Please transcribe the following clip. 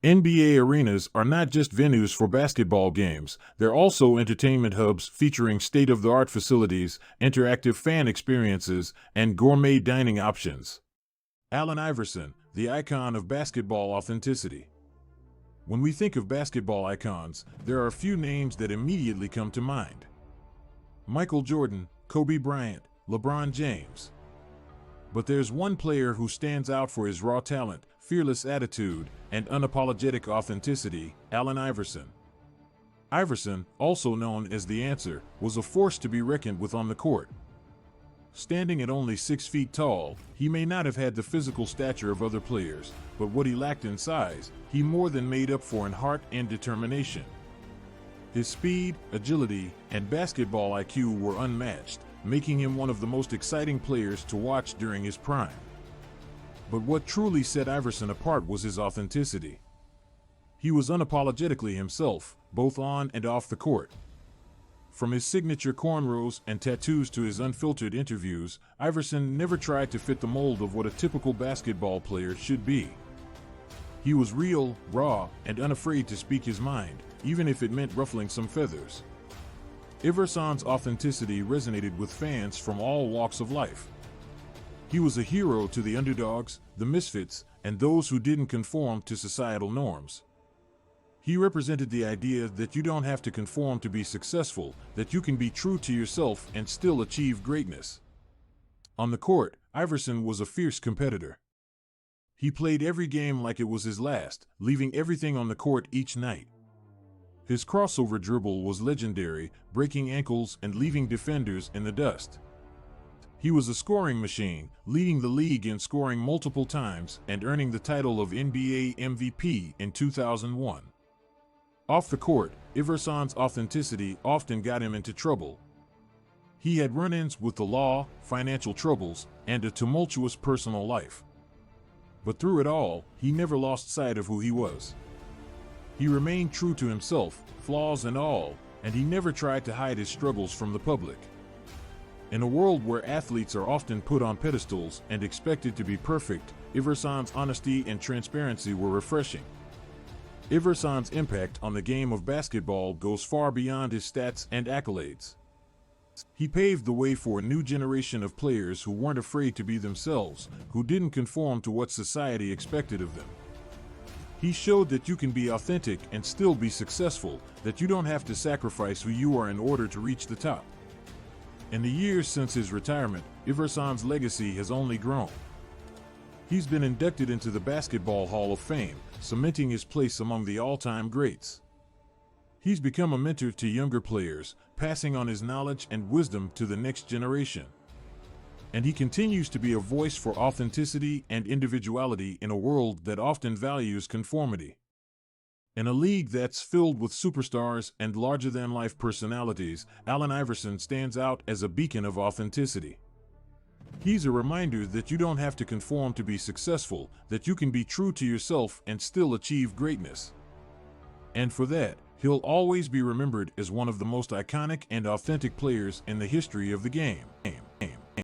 NBA arenas are not just venues for basketball games, they're also entertainment hubs featuring state-of-the-art facilities, interactive fan experiences, and gourmet dining options. Allen Iverson, the icon of basketball authenticity. When we think of basketball icons, there are a few names that immediately come to mind. Michael Jordan, Kobe Bryant, LeBron James. But there's one player who stands out for his raw talent, fearless attitude, and unapologetic authenticity, Allen Iverson. Iverson, also known as the Answer, was a force to be reckoned with on the court. Standing at only 6 feet tall, he may not have had the physical stature of other players, but what he lacked in size, he more than made up for in heart and determination. His speed, agility, and basketball IQ were unmatched, making him one of the most exciting players to watch during his prime. But what truly set Iverson apart was his authenticity. He was unapologetically himself, both on and off the court. From his signature cornrows and tattoos to his unfiltered interviews, Iverson never tried to fit the mold of what a typical basketball player should be. He was real, raw, and unafraid to speak his mind, even if it meant ruffling some feathers. Iverson's authenticity resonated with fans from all walks of life. He was a hero to the underdogs, the misfits, and those who didn't conform to societal norms. He represented the idea that you don't have to conform to be successful, that you can be true to yourself and still achieve greatness. On the court, Iverson was a fierce competitor. He played every game like it was his last, leaving everything on the court each night. His crossover dribble was legendary, breaking ankles and leaving defenders in the dust. He was a scoring machine, leading the league in scoring multiple times and earning the title of NBA MVP in 2001. Off the court, Iverson's authenticity often got him into trouble. He had run-ins with the law, financial troubles, and a tumultuous personal life. But through it all, he never lost sight of who he was. He remained true to himself, flaws and all, and he never tried to hide his struggles from the public. In a world where athletes are often put on pedestals and expected to be perfect, Iverson's honesty and transparency were refreshing. Iverson's impact on the game of basketball goes far beyond his stats and accolades. He paved the way for a new generation of players who weren't afraid to be themselves, who didn't conform to what society expected of them. He showed that you can be authentic and still be successful, that you don't have to sacrifice who you are in order to reach the top. In the years since his retirement, Iverson's legacy has only grown. He's been inducted into the Basketball Hall of Fame, cementing his place among the all-time greats. He's become a mentor to younger players, passing on his knowledge and wisdom to the next generation. And he continues to be a voice for authenticity and individuality in a world that often values conformity. In a league that's filled with superstars and larger-than-life personalities, Allen Iverson stands out as a beacon of authenticity. He's a reminder that you don't have to conform to be successful, that you can be true to yourself and still achieve greatness. And for that, he'll always be remembered as one of the most iconic and authentic players in the history of the game.